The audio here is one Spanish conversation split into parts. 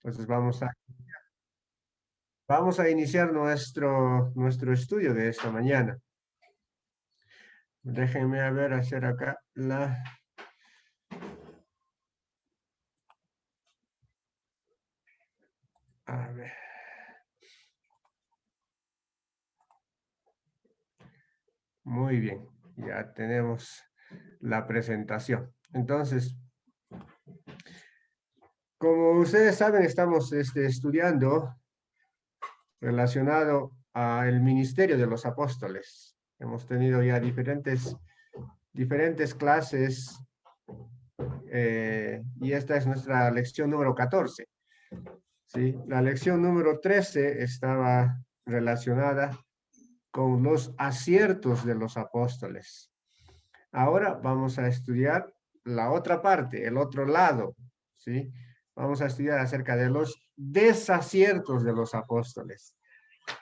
Entonces vamos a iniciar nuestro estudio de esta mañana. Déjenme a ver, hacer acá la... A ver. Muy bien, ya tenemos la presentación. Entonces, como ustedes saben, estamos estudiando relacionado al ministerio de los apóstoles. Hemos tenido ya diferentes clases y esta es nuestra lección número 14. ¿Sí? La lección número 13 estaba relacionada con los aciertos de los apóstoles. Ahora vamos a estudiar la otra parte, el otro lado, ¿sí? Vamos a estudiar acerca de los desaciertos de los apóstoles,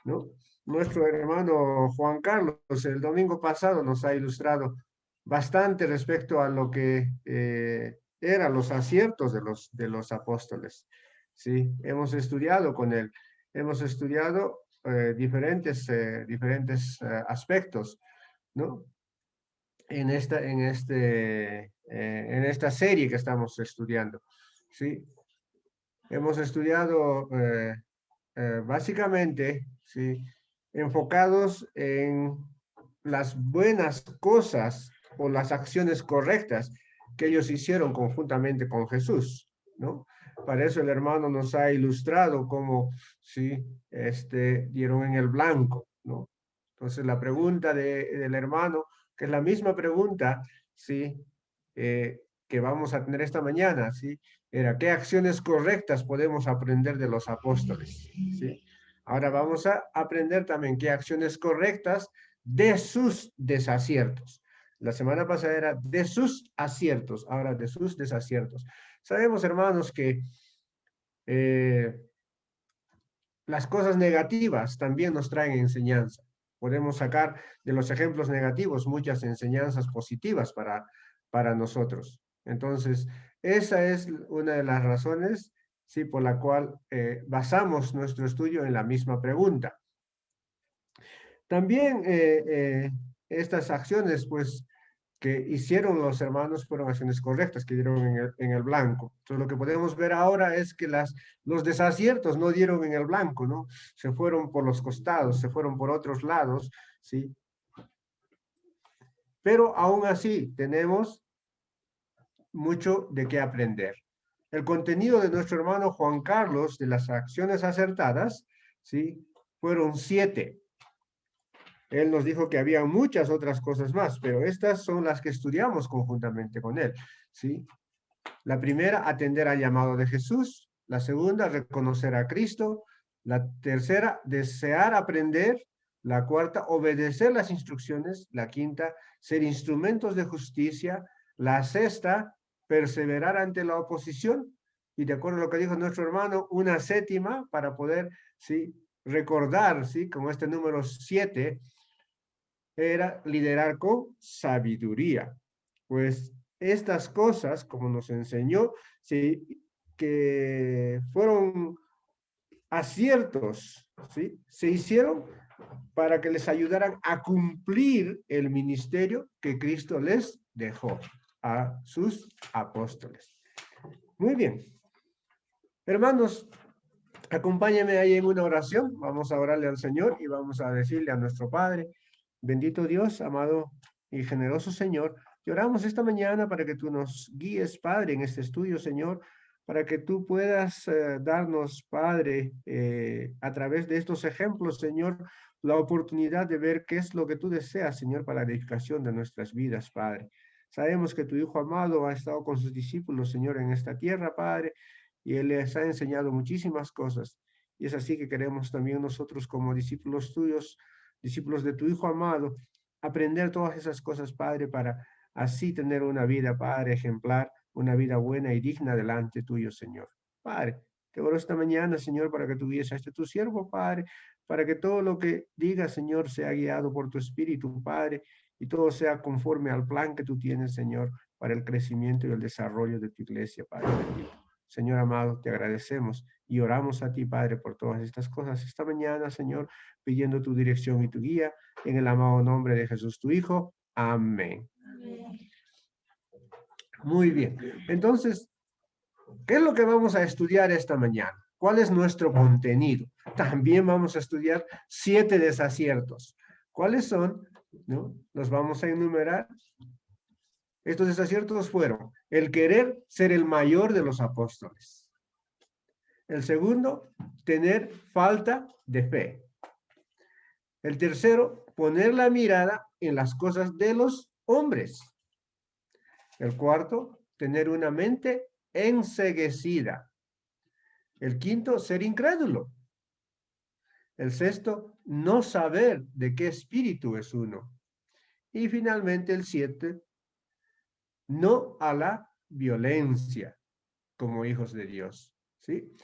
¿no? Nuestro hermano Juan Carlos el domingo pasado nos ha ilustrado bastante respecto a lo que eran los aciertos de los apóstoles, ¿sí? Hemos estudiado con él, hemos estudiado diferentes aspectos, ¿no? En esta serie que estamos estudiando, ¿sí? Hemos estudiado básicamente, ¿sí? Enfocados en las buenas cosas o las acciones correctas que ellos hicieron conjuntamente con Jesús, ¿no? Para eso el hermano nos ha ilustrado cómo, sí, dieron en el blanco, ¿no? Entonces la pregunta del hermano, que es la misma pregunta, ¿sí? Que vamos a tener esta mañana, ¿sí? Era, ¿qué acciones correctas podemos aprender de los apóstoles? ¿Sí? Ahora vamos a aprender también qué acciones correctas de sus desaciertos. La semana pasada era de sus aciertos, ahora de sus desaciertos. Sabemos, hermanos, que eh, las cosas negativas también nos traen enseñanza. Podemos sacar de los ejemplos negativos muchas enseñanzas positivas para nosotros. Entonces, esa es una de las razones, sí, por la cual basamos nuestro estudio en la misma pregunta. También estas acciones, pues, que hicieron los hermanos fueron acciones correctas, que dieron en el blanco. Entonces, lo que podemos ver ahora es que los desaciertos no dieron en el blanco, ¿no? Se fueron por los costados, se fueron por otros lados, ¿sí? Pero aún así tenemos mucho de qué aprender. El contenido de nuestro hermano Juan Carlos de las acciones acertadas, ¿sí? Fueron 7. Él nos dijo que había muchas otras cosas más, pero estas son las que estudiamos conjuntamente con él, ¿sí? La primera, atender al llamado de Jesús. La segunda, reconocer a Cristo. La tercera, desear aprender. La cuarta, obedecer las instrucciones. La quinta, ser instrumentos de justicia. La sexta, perseverar ante la oposición. Y de acuerdo a lo que dijo nuestro hermano, una séptima para poder, ¿sí? Recordar, ¿sí? Como este número 7 era liderar con sabiduría. Pues estas cosas, como nos enseñó, ¿sí? Que fueron aciertos, ¿sí? Se hicieron para que les ayudaran a cumplir el ministerio que Cristo les dejó a sus apóstoles. Muy bien. Hermanos, acompáñenme ahí en una oración. Vamos a orarle al Señor y vamos a decirle a nuestro Padre, bendito Dios, amado y generoso Señor, te oramos esta mañana para que tú nos guíes, Padre, en este estudio, Señor, para que tú puedas darnos, Padre, a través de estos ejemplos, Señor, la oportunidad de ver qué es lo que tú deseas, Señor, para la edificación de nuestras vidas, Padre. Sabemos que tu Hijo amado ha estado con sus discípulos, Señor, en esta tierra, Padre, y Él les ha enseñado muchísimas cosas. Y es así que queremos también nosotros como discípulos tuyos, discípulos de tu Hijo amado, aprender todas esas cosas, Padre, para así tener una vida, Padre, ejemplar, una vida buena y digna delante tuyo, Señor. Padre, te oro esta mañana, Señor, para que tuviese a este tu siervo, Padre, para que todo lo que diga, Señor, sea guiado por tu Espíritu, Padre, y todo sea conforme al plan que tú tienes, Señor, para el crecimiento y el desarrollo de tu iglesia, Padre bendito. Señor amado, te agradecemos y oramos a ti, Padre, por todas estas cosas esta mañana, Señor, pidiendo tu dirección y tu guía, en el amado nombre de Jesús, tu Hijo. Amén. Muy bien. Entonces, ¿qué es lo que vamos a estudiar esta mañana? ¿Cuál es nuestro contenido? También vamos a estudiar 7 desaciertos. ¿Cuáles son? ¿No? Los vamos a enumerar. Estos desaciertos fueron el querer ser el mayor de los apóstoles. El segundo, tener falta de fe. El tercero, poner la mirada en las cosas de los hombres. El cuarto, tener una mente enceguecida. El quinto, ser incrédulo. El sexto, no saber de qué espíritu es uno. Y finalmente el 7, no a la violencia como hijos de Dios. ¿Sí?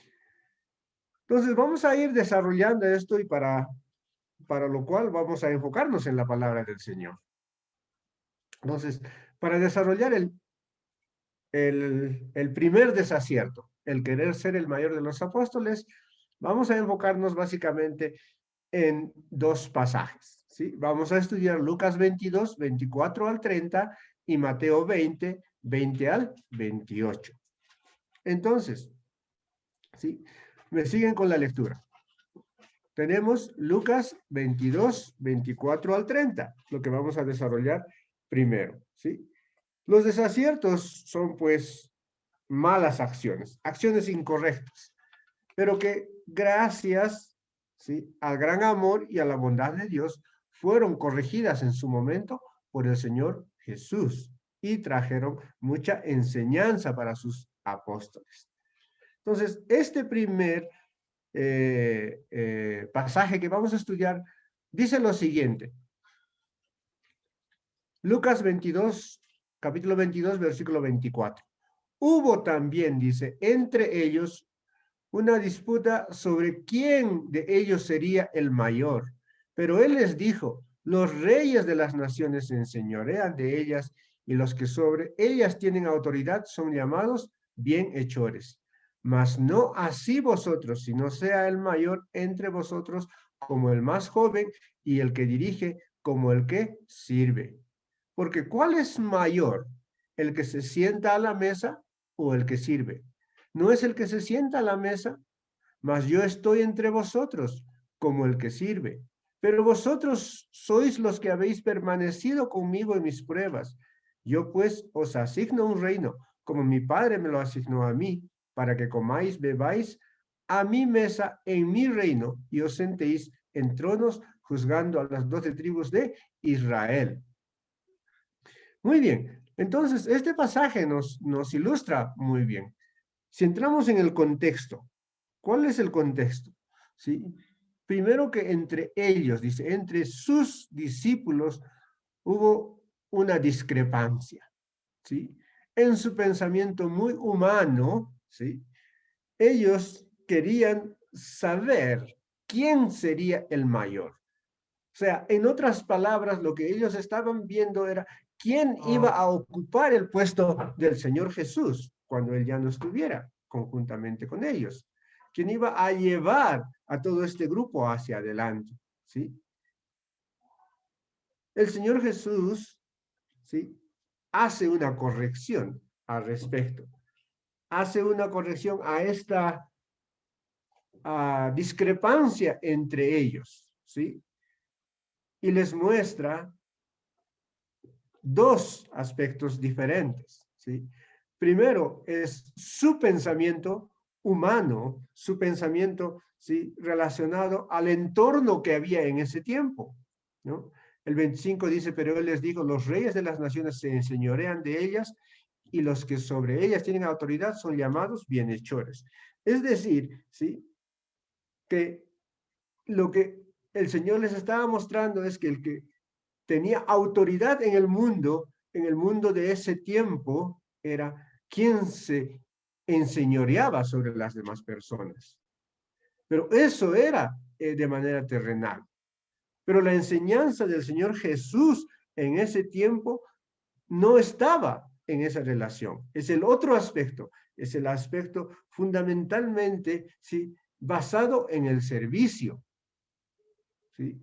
Entonces vamos a ir desarrollando esto y para lo cual vamos a enfocarnos en la palabra del Señor. Entonces, para desarrollar el primer desacierto, el querer ser el mayor de los apóstoles, vamos a enfocarnos básicamente en 2 pasajes. ¿Sí? Vamos a estudiar Lucas 22, 24 al 30 y Mateo 20, 20 al 28. Entonces, ¿sí? Me siguen con la lectura. Tenemos Lucas 22, 24 al 30, lo que vamos a desarrollar primero, ¿sí? Los desaciertos son, pues, malas acciones, acciones incorrectas, pero que gracias, ¿sí?, al gran amor y a la bondad de Dios, fueron corregidas en su momento por el Señor Jesús y trajeron mucha enseñanza para sus apóstoles. Entonces, este primer pasaje que vamos a estudiar dice lo siguiente. Lucas 22, capítulo 22, versículo 24. Hubo también, dice, entre ellos una disputa sobre quién de ellos sería el mayor. Pero él les dijo, los reyes de las naciones se enseñorean de ellas y los que sobre ellas tienen autoridad son llamados bienhechores. Mas no así vosotros, sino sea el mayor entre vosotros como el más joven y el que dirige como el que sirve. Porque ¿cuál es mayor? ¿El que se sienta a la mesa o el que sirve? ¿No es el que se sienta a la mesa? Mas yo estoy entre vosotros como el que sirve. Pero vosotros sois los que habéis permanecido conmigo en mis pruebas. Yo pues os asigno un reino, como mi Padre me lo asignó a mí, para que comáis, bebáis a mi mesa en mi reino y os sentéis en tronos juzgando a las 12 tribus de Israel. Muy bien, entonces este pasaje nos ilustra muy bien. Si entramos en el contexto, ¿cuál es el contexto? ¿Sí? Primero que entre ellos, dice, entre sus discípulos hubo una discrepancia, ¿sí? En su pensamiento muy humano, ¿sí? Ellos querían saber quién sería el mayor. O sea, en otras palabras, lo que ellos estaban viendo era quién iba a ocupar el puesto del Señor Jesús cuando Él ya no estuviera conjuntamente con ellos. Quién iba a llevar a todo este grupo hacia adelante, ¿sí? El Señor Jesús, ¿sí?, hace una corrección al respecto. Hace una corrección a esta discrepancia entre ellos, ¿sí? Y les muestra 2 aspectos diferentes, ¿sí? Primero es su pensamiento humano, su pensamiento, ¿sí?, relacionado al entorno que había en ese tiempo, ¿no? El 25 dice, pero él les dijo, los reyes de las naciones se enseñorean de ellas y los que sobre ellas tienen autoridad son llamados bienhechores. Es decir, ¿sí?, que lo que el Señor les estaba mostrando es que el que tenía autoridad en el mundo de ese tiempo, era quien se enseñoreaba sobre las demás personas. Pero eso era de manera terrenal. Pero la enseñanza del Señor Jesús en ese tiempo no estaba en esa relación. Es el otro aspecto, es el aspecto fundamentalmente, ¿sí?, basado en el servicio. ¿Sí?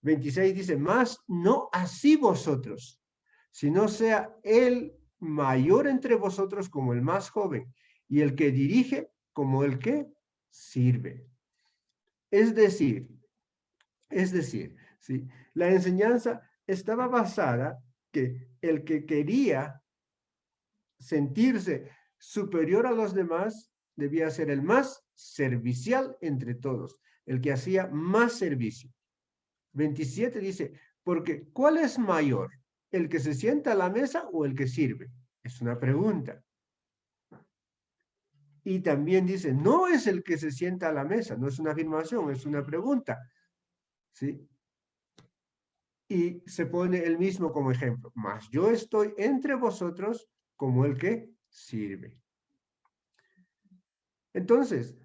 26 dice, más no así vosotros, sino sea el mayor entre vosotros como el más joven, y el que dirige como el que sirve. Es decir, ¿sí?, la enseñanza estaba basada que el que quería sentirse superior a los demás debía ser el más servicial entre todos, el que hacía más servicio. 27 dice, porque ¿cuál es mayor? ¿El que se sienta a la mesa o el que sirve? Es una pregunta. Y también dice, no es el que se sienta a la mesa, no es una afirmación, es una pregunta. ¿Sí? Y se pone el mismo como ejemplo, mas yo estoy entre vosotros como el que sirve. Entonces,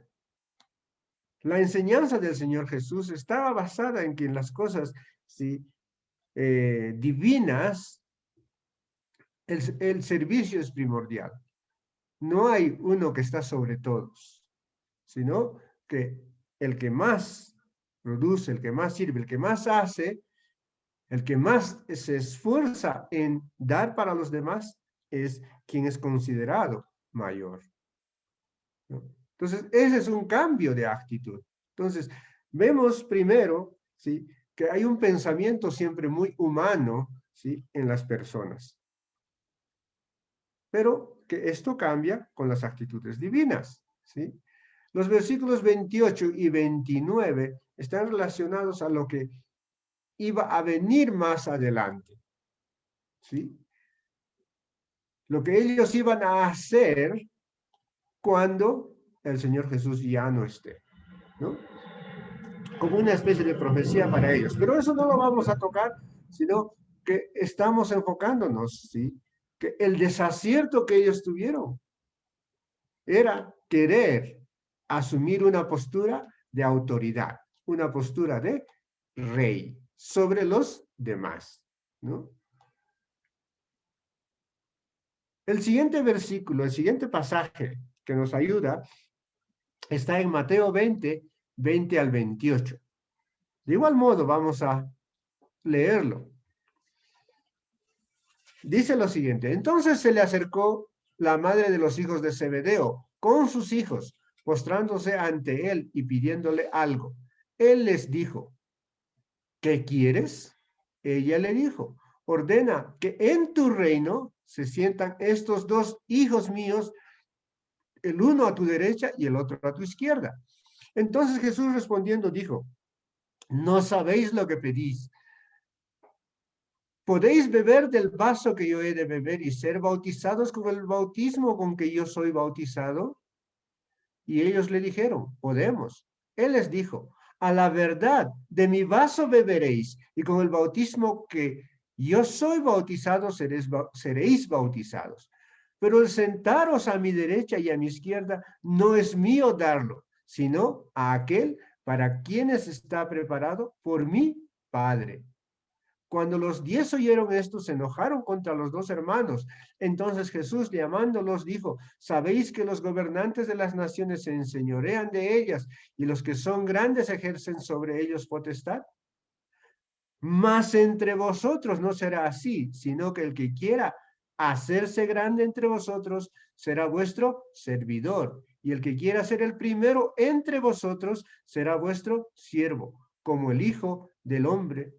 la enseñanza del Señor Jesús estaba basada en que en las cosas, ¿sí?, divinas, el servicio es primordial. No hay uno que está sobre todos, sino que el que más produce, el que más sirve, el que más hace, el que más se esfuerza en dar para los demás, es quien es considerado mayor, ¿no? Entonces, ese es un cambio de actitud. Entonces, vemos primero, ¿sí?, que hay un pensamiento siempre muy humano, ¿sí?, en las personas, pero que esto cambia con las actitudes divinas, ¿sí? Los versículos 28 y 29 están relacionados a lo que iba a venir más adelante, ¿sí? Lo que ellos iban a hacer cuando el Señor Jesús ya no esté, ¿no? Como una especie de profecía para ellos. Pero eso no lo vamos a tocar, sino que estamos enfocándonos, ¿sí?, que el desacierto que ellos tuvieron era querer asumir una postura de autoridad, una postura de rey sobre los demás, ¿no? El siguiente versículo, el siguiente pasaje que nos ayuda está en Mateo 20, 20 al 28. De igual modo, vamos a leerlo. Dice lo siguiente: entonces se le acercó la madre de los hijos de Zebedeo con sus hijos, postrándose ante él y pidiéndole algo. Él les dijo, ¿qué quieres? Ella le dijo, ordena que en tu reino se sientan estos dos hijos míos, el uno a tu derecha y el otro a tu izquierda. Entonces Jesús respondiendo dijo, no sabéis lo que pedís. ¿Podéis beber del vaso que yo he de beber y ser bautizados con el bautismo con que yo soy bautizado? Y ellos le dijeron, podemos. Él les dijo, a la verdad, de mi vaso beberéis, y con el bautismo que yo soy bautizado seréis bautizados. Pero el sentaros a mi derecha y a mi izquierda no es mío darlo, sino a aquel para quienes está preparado por mi Padre. Cuando los 10 oyeron esto, se enojaron contra los dos hermanos. Entonces Jesús, llamándolos, dijo, ¿sabéis que los gobernantes de las naciones se enseñorean de ellas y los que son grandes ejercen sobre ellos potestad? Mas entre vosotros no será así, sino que el que quiera hacerse grande entre vosotros será vuestro servidor, y el que quiera ser el primero entre vosotros será vuestro siervo, como el Hijo del Hombre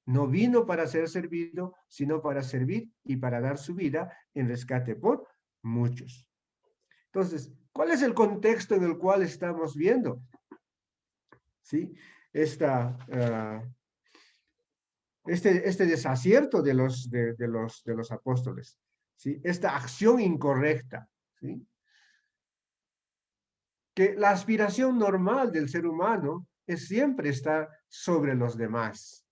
no vino para ser servido, sino para servir y para dar su vida en rescate por muchos. Entonces, ¿cuál es el contexto en el cual estamos viendo? ¿Sí? Este desacierto de los apóstoles, ¿sí? Esta acción incorrecta, ¿sí? Que la aspiración normal del ser humano es siempre estar sobre los demás.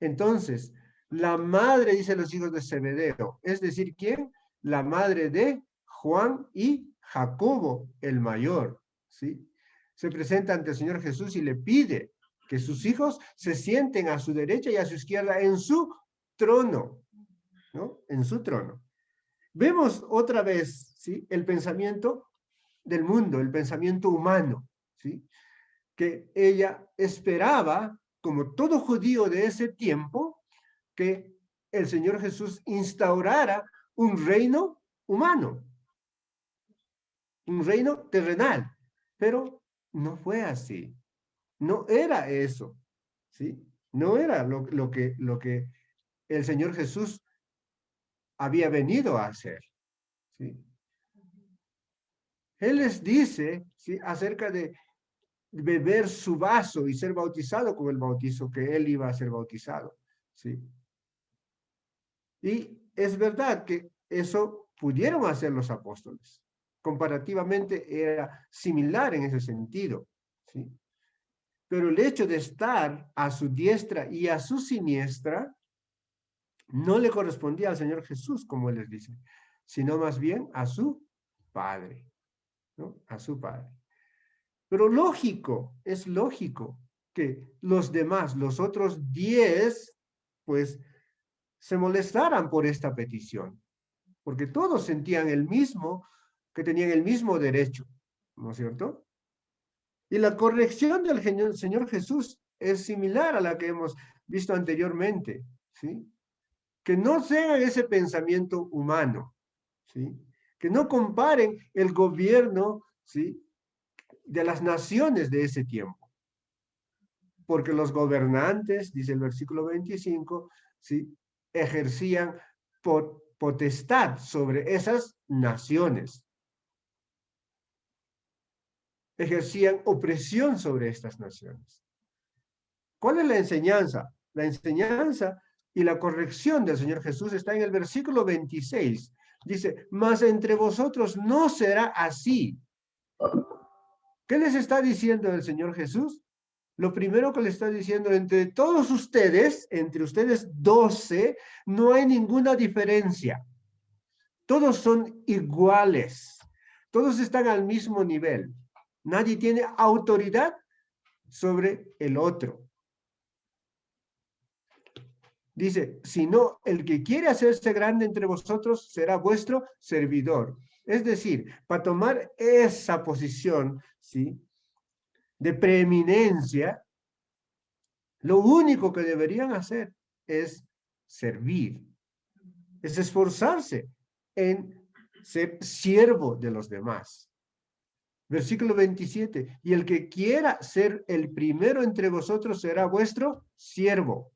Entonces, la madre, dice los hijos de Zebedeo, es decir, ¿quién? La madre de Juan y Jacobo, el mayor, ¿sí? Se presenta ante el Señor Jesús y le pide que sus hijos se sienten a su derecha y a su izquierda en su trono, ¿no? En su trono. Vemos otra vez, ¿sí?, el pensamiento del mundo, el pensamiento humano, ¿sí?, que ella esperaba, como todo judío de ese tiempo, que el Señor Jesús instaurara un reino humano, un reino terrenal, pero no fue así, no era eso, ¿sí? No era lo que el Señor Jesús había venido a hacer, ¿sí? Él les dice, ¿sí?, acerca de beber su vaso y ser bautizado con el bautizo que él iba a ser bautizado, ¿sí? Y es verdad que eso pudieron hacer los apóstoles. Comparativamente era similar en ese sentido, ¿sí? Pero el hecho de estar a su diestra y a su siniestra no le correspondía al Señor Jesús, como él les dice, sino más bien a su Padre, ¿no? A su Padre. Pero lógico, es lógico que los demás, los otros 10, pues se molestaran por esta petición, porque todos sentían el mismo, que tenían el mismo derecho, ¿no es cierto? Y la corrección del Señor Jesús es similar a la que hemos visto anteriormente, ¿sí? Que no tengan ese pensamiento humano, ¿sí? Que no comparen el gobierno, ¿sí?, de las naciones de ese tiempo. Porque los gobernantes, dice el versículo 25, ¿sí?, ejercían potestad sobre esas naciones. Ejercían opresión sobre estas naciones. ¿Cuál es la enseñanza? La enseñanza y la corrección del Señor Jesús está en el versículo 26. Dice, mas entre vosotros no será así. ¿Qué les está diciendo el Señor Jesús? Lo primero que le está diciendo, entre todos ustedes, entre ustedes 12, no hay ninguna diferencia. Todos son iguales. Todos están al mismo nivel. Nadie tiene autoridad sobre el otro. Dice, sino el que quiere hacerse grande entre vosotros será vuestro servidor. Es decir, para tomar esa posición, ¿sí?, de preeminencia, lo único que deberían hacer es servir, es esforzarse en ser siervo de los demás. Versículo 27, y el que quiera ser el primero entre vosotros será vuestro siervo.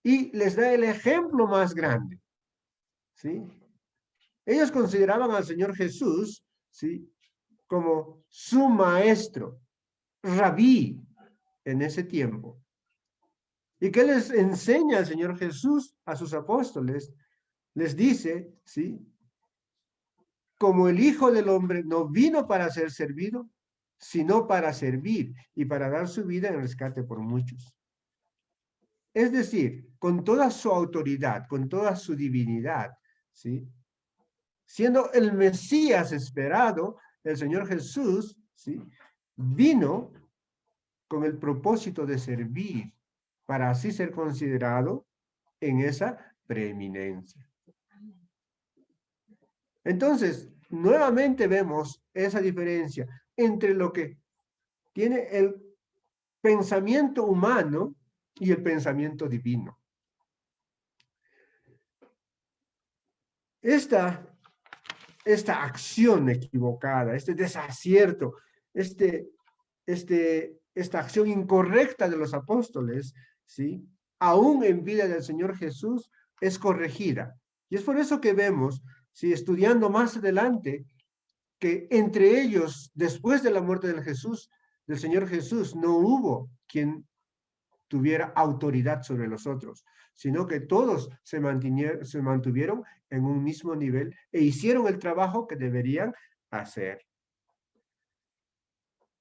Y les da el ejemplo más grande, ¿sí? Ellos consideraban al Señor Jesús, ¿sí?, como su maestro, rabí, en ese tiempo. ¿Y qué les enseña el Señor Jesús a sus apóstoles? Les dice, ¿sí?, como el Hijo del Hombre no vino para ser servido, sino para servir y para dar su vida en rescate por muchos. Es decir, con toda su autoridad, con toda su divinidad, ¿sí?, siendo el Mesías esperado, el Señor Jesús, ¿sí?, vino con el propósito de servir, para así ser considerado en esa preeminencia. Entonces, nuevamente vemos esa diferencia entre lo que tiene el pensamiento humano y el pensamiento divino. Esta acción equivocada, este desacierto, esta acción incorrecta de los apóstoles, ¿sí?, aún en vida del Señor Jesús, es corregida. Y es por eso que vemos, ¿sí?, estudiando más adelante, que entre ellos, después de la muerte del Señor Jesús, no hubo quien tuviera autoridad sobre los otros, sino que todos se mantuvieron en un mismo nivel e hicieron el trabajo que deberían hacer.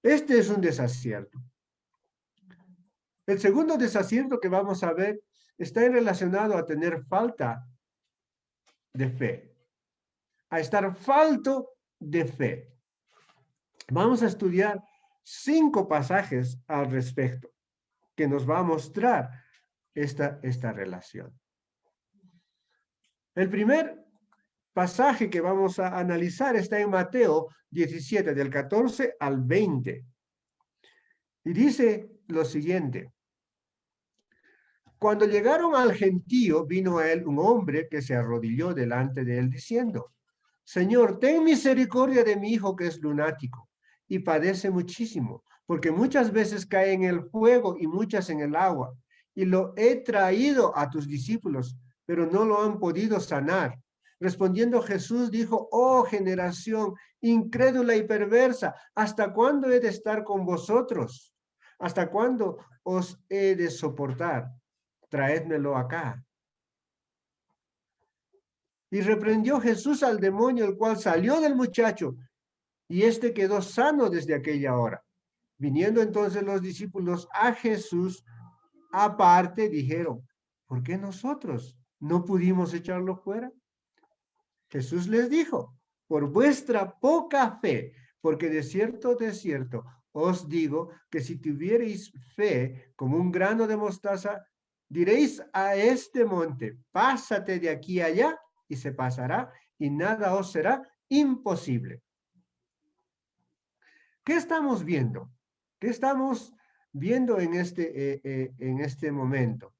Este es un desacierto. El segundo desacierto que vamos a ver está relacionado a tener falta de fe, a estar falto de fe. Vamos a estudiar 5 pasajes al respecto que nos va a mostrar esta relación. El primer pasaje que vamos a analizar está en Mateo 17, del 14 al 20. Y dice lo siguiente. Cuando llegaron al gentío, vino a él un hombre que se arrodilló delante de él diciendo, Señor, ten misericordia de mi hijo que es lunático y padece muchísimo, porque muchas veces cae en el fuego y muchas en el agua. Y lo he traído a tus discípulos, pero no lo han podido sanar. Respondiendo Jesús dijo, oh generación incrédula y perversa, ¿hasta cuándo he de estar con vosotros? ¿Hasta cuándo os he de soportar? Traédmelo acá. Y reprendió Jesús al demonio, el cual salió del muchacho, y éste quedó sano desde aquella hora. Viniendo entonces los discípulos a Jesús aparte, dijeron, ¿por qué nosotros no pudimos echarlo fuera? Jesús les dijo, por vuestra poca fe, porque de cierto, os digo que si tuvierais fe como un grano de mostaza, diréis a este monte, pásate de aquí a allá, y se pasará, y nada os será imposible. ¿Qué estamos viendo? ¿Qué estamos viendo en este momento?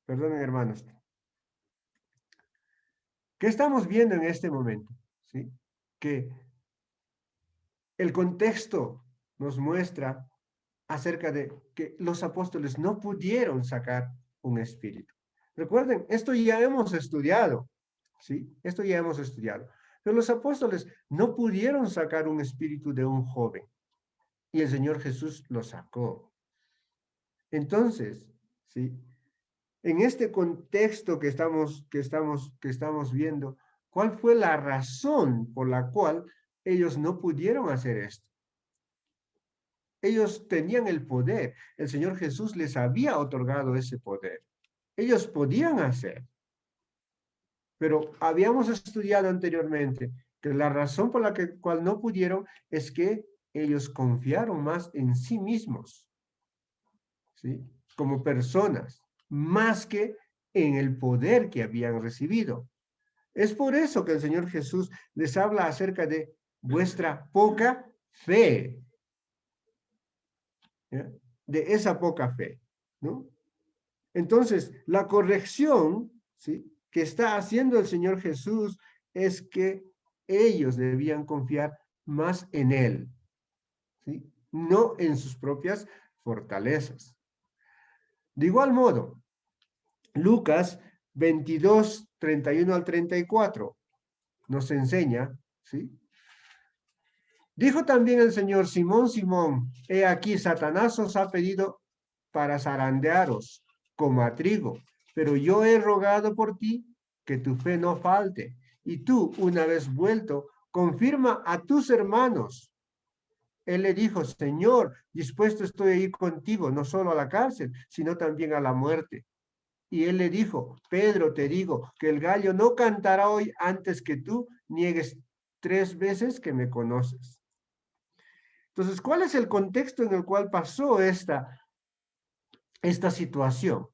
Perdonen, hermanos. ¿Qué estamos viendo en este momento? ¿Sí? Que el contexto nos muestra acerca de que los apóstoles no pudieron sacar un espíritu. Recuerden, esto ya hemos estudiado, ¿sí? Esto ya hemos estudiado. Pero los apóstoles no pudieron sacar un espíritu de un joven y el Señor Jesús lo sacó. Entonces, ¿sí? En este contexto que estamos viendo, ¿cuál fue la razón por la cual ellos no pudieron hacer esto? Ellos tenían el poder. El Señor Jesús les había otorgado ese poder. Ellos podían hacer. Pero habíamos estudiado anteriormente que la razón por la cual no pudieron es que ellos confiaron más en sí mismos, ¿sí? Como personas, más que en el poder que habían recibido. Es por eso que el Señor Jesús les habla acerca de vuestra poca fe, ¿ya? De esa poca fe, ¿no? Entonces, la corrección, ¿sí?, que está haciendo el Señor Jesús es que ellos debían confiar más en Él, ¿sí?, no en sus propias fortalezas. De igual modo, Lucas 22, 31 al 34 nos enseña, ¿sí? Dijo también el Señor, Simón, Simón, he aquí Satanás os ha pedido para zarandearos como a trigo, pero yo he rogado por ti que tu fe no falte, y tú, una vez vuelto, confirma a tus hermanos. Él le dijo, Señor, dispuesto estoy a ir contigo, no solo a la cárcel, sino también a la muerte. Y él le dijo, Pedro, te digo que el gallo no cantará hoy antes que tú niegues 3 veces que me conoces. Entonces, ¿cuál es el contexto en el cual pasó esta situación?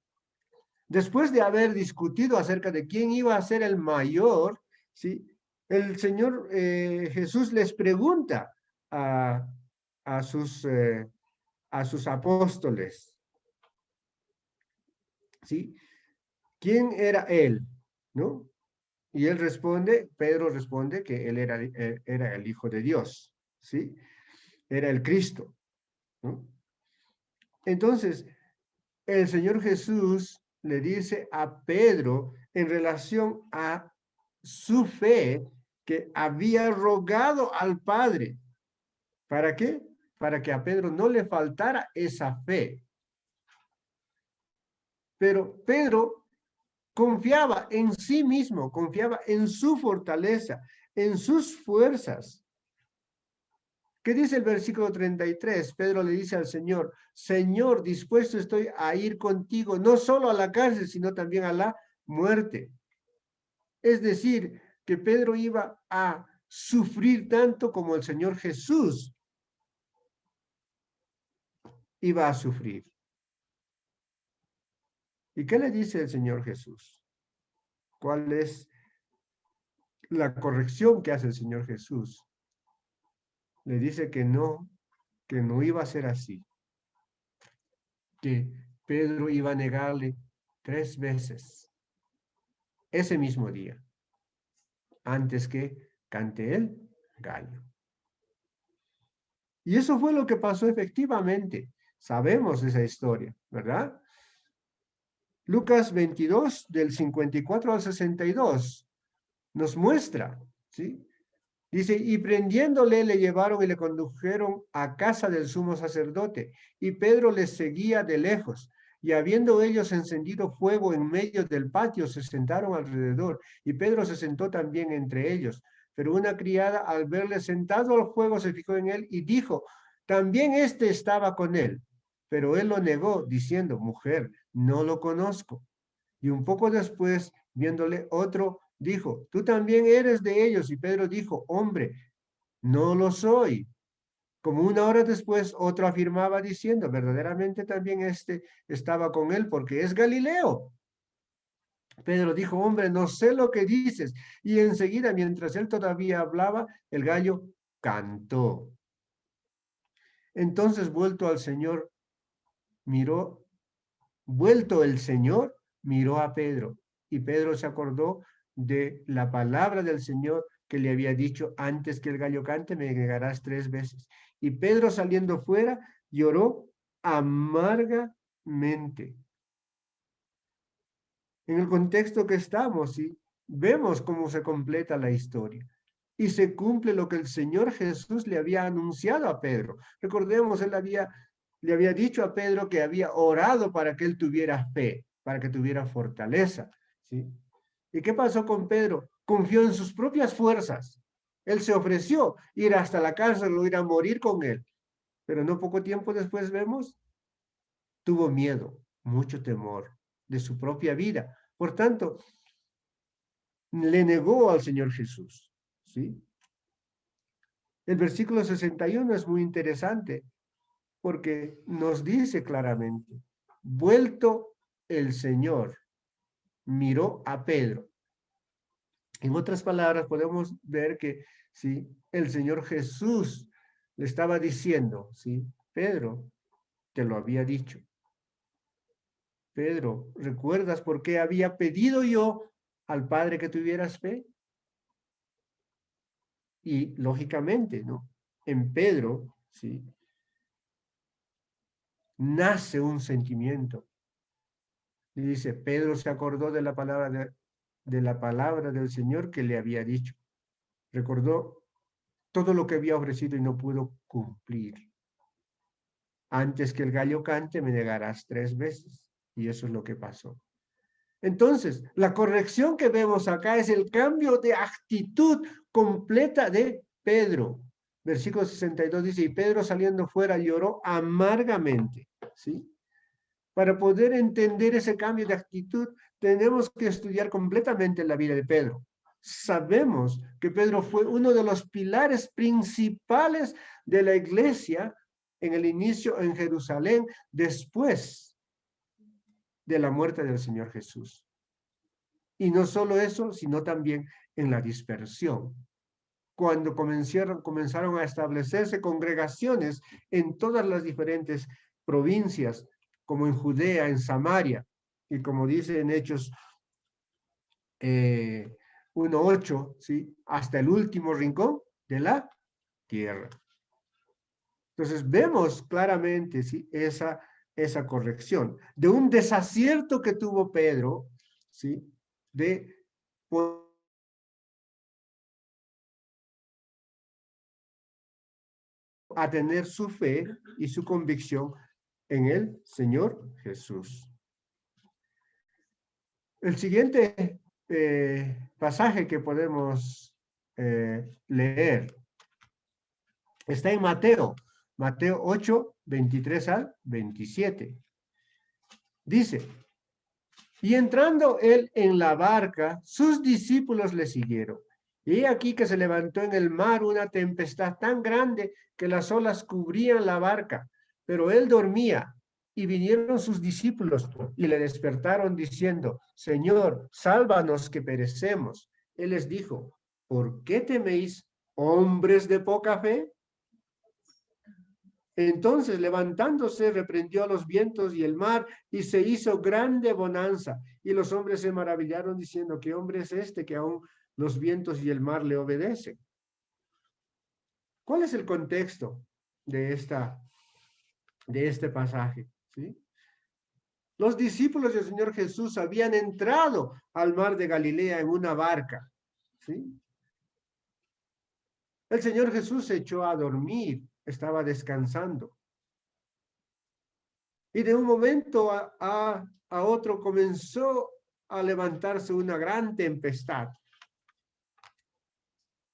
Después de haber discutido acerca de quién iba a ser el mayor, ¿sí?, el Señor Jesús les pregunta a, a, sus, a sus apóstoles, ¿sí?, ¿quién era él? ¿No? Y él responde, Pedro responde que él era el Hijo de Dios, ¿sí? Era el Cristo, ¿no? Entonces, el Señor Jesús le dice a Pedro en relación a su fe que había rogado al Padre. ¿Para qué? Para que a Pedro no le faltara esa fe. Pero Pedro confiaba en sí mismo, confiaba en su fortaleza, en sus fuerzas. ¿Qué dice el versículo 33? Pedro le dice al Señor, Señor, dispuesto estoy a ir contigo, no solo a la cárcel, sino también a la muerte. Es decir, que Pedro iba a sufrir tanto como el Señor Jesús iba a sufrir. ¿Y qué le dice el Señor Jesús? ¿Cuál es la corrección que hace el Señor Jesús? Le dice que no iba a ser así, que Pedro iba a negarle 3 veces ese mismo día, antes que cante el gallo. Y eso fue lo que pasó efectivamente. Sabemos esa historia, ¿verdad? Lucas 22, del 54 al 62, nos muestra, ¿sí? Dice, y prendiéndole le llevaron y le condujeron a casa del sumo sacerdote, y Pedro les seguía de lejos. Y habiendo ellos encendido fuego en medio del patio, se sentaron alrededor, y Pedro se sentó también entre ellos. Pero una criada, al verle sentado al fuego, se fijó en él y dijo, también éste estaba con él. Pero él lo negó, diciendo, mujer, no lo conozco. Y un poco después, viéndole otro, dijo, tú también eres de ellos. Y Pedro dijo, hombre, no lo soy. Como una hora después, otro afirmaba diciendo, verdaderamente también este estaba con él porque es Galileo. Pedro dijo, hombre, no sé lo que dices. Y enseguida, mientras él todavía hablaba, el gallo cantó. Entonces, vuelto el Señor, miró a Pedro, y Pedro se acordó de la palabra del Señor que le había dicho, antes que el gallo cante, me negarás 3 veces. Y Pedro, saliendo fuera, lloró amargamente. En el contexto que estamos, ¿sí? Vemos cómo se completa la historia y se cumple lo que el Señor Jesús le había anunciado a Pedro. Recordemos, le había dicho a Pedro que había orado para que él tuviera fe, para que tuviera fortaleza, ¿sí? ¿Y qué pasó con Pedro? Confió en sus propias fuerzas. Él se ofreció ir hasta la cárcel o ir a morir con él. Pero no poco tiempo después vemos, tuvo miedo, mucho temor de su propia vida. Por tanto, le negó al Señor Jesús, ¿sí? El versículo 61 es muy interesante porque nos dice claramente, vuelto el Señor, miró a Pedro. En otras palabras, podemos ver que, ¿sí? El Señor Jesús le estaba diciendo, ¿sí? Pedro, te lo había dicho. Pedro, ¿recuerdas por qué había pedido yo al Padre que tuvieras fe? Y lógicamente, ¿no? En Pedro, ¿sí? Nace un sentimiento. Y dice, Pedro se acordó de la palabra del Señor que le había dicho. Recordó todo lo que había ofrecido y no pudo cumplir. Antes que el gallo cante, me negarás 3 veces. Y eso es lo que pasó. Entonces, la corrección que vemos acá es el cambio de actitud completa de Pedro. Versículo 62 dice, y Pedro saliendo fuera lloró amargamente, ¿sí? Para poder entender ese cambio de actitud, tenemos que estudiar completamente la vida de Pedro. Sabemos que Pedro fue uno de los pilares principales de la iglesia en el inicio en Jerusalén, después de la muerte del Señor Jesús. Y no solo eso, sino también en la dispersión. Cuando comenzaron a establecerse congregaciones en todas las diferentes provincias, como en Judea, en Samaria, y como dice en Hechos 1:8, ¿sí? Hasta el último rincón de la tierra. Entonces vemos claramente, ¿sí? esa corrección de un desacierto que tuvo Pedro, ¿sí? De a tener su fe y su convicción en el Señor Jesús. El siguiente pasaje que podemos leer está en Mateo 8, 23 al 27. Dice, y entrando él en la barca, sus discípulos le siguieron. Y aquí que se levantó en el mar una tempestad tan grande que las olas cubrían la barca, pero él dormía. Y vinieron sus discípulos y le despertaron diciendo, Señor, sálvanos que perecemos. Él les dijo, ¿por qué teméis, hombres de poca fe? Entonces, levantándose, reprendió a los vientos y el mar, y se hizo grande bonanza. Y los hombres se maravillaron diciendo, ¿qué hombre es este que aún los vientos y el mar le obedecen? ¿Cuál es el contexto de este pasaje? ¿Sí? Los discípulos del Señor Jesús habían entrado al mar de Galilea en una barca. ¿Sí? El Señor Jesús se echó a dormir, estaba descansando. Y de un momento a otro comenzó a levantarse una gran tempestad.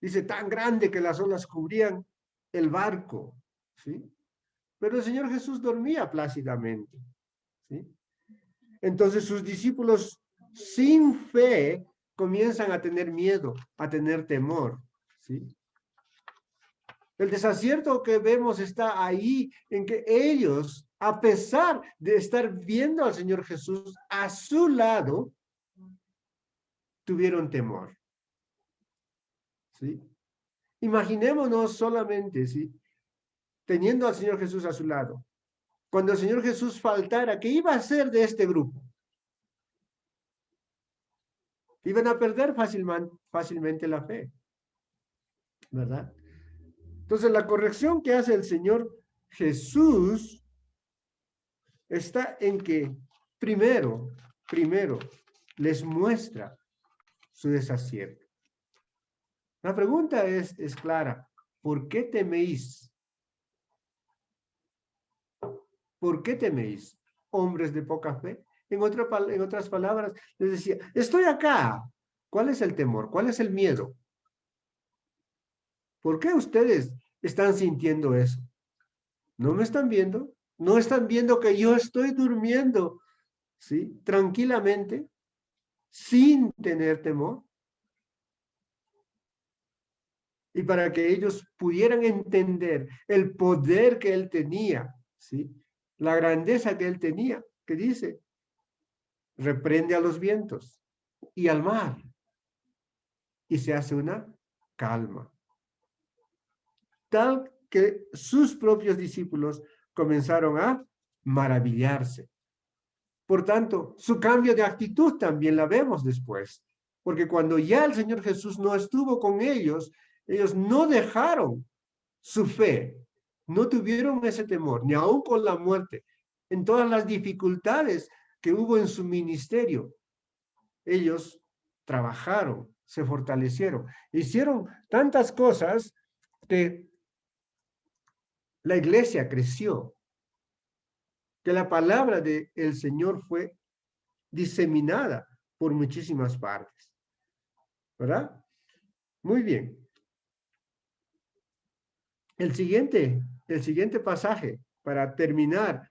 Dice, tan grande que las olas cubrían el barco. ¿Sí? Pero el Señor Jesús dormía plácidamente. ¿Sí? Entonces sus discípulos sin fe comienzan a tener miedo, a tener temor. ¿Sí? El desacierto que vemos está ahí en que ellos, a pesar de estar viendo al Señor Jesús a su lado, tuvieron temor. ¿Sí? Imaginémonos solamente, ¿sí? Teniendo al Señor Jesús a su lado. Cuando el Señor Jesús faltara, ¿qué iba a hacer de este grupo? Iban a perder fácilmente la fe, ¿verdad? Entonces, la corrección que hace el Señor Jesús está en que primero, les muestra su desacierto. La pregunta es clara. ¿Por qué teméis? ¿Por qué teméis, hombres de poca fe? En otras palabras, les decía, estoy acá. ¿Cuál es el temor? ¿Cuál es el miedo? ¿Por qué ustedes están sintiendo eso? ¿No me están viendo? ¿No están viendo que yo estoy durmiendo, ¿sí? Tranquilamente, sin tener temor? Y para que ellos pudieran entender el poder que él tenía, ¿sí? La grandeza que él tenía, que dice, reprende a los vientos y al mar, y se hace una calma. Tal que sus propios discípulos comenzaron a maravillarse. Por tanto, su cambio de actitud también la vemos después, porque cuando ya el Señor Jesús no estuvo con ellos no dejaron su fe, no tuvieron ese temor, ni aún con la muerte, en todas las dificultades que hubo en su ministerio. Ellos trabajaron, se fortalecieron, hicieron tantas cosas que la iglesia creció, que la palabra del Señor fue diseminada por muchísimas partes, ¿verdad? Muy bien. El siguiente pasaje para terminar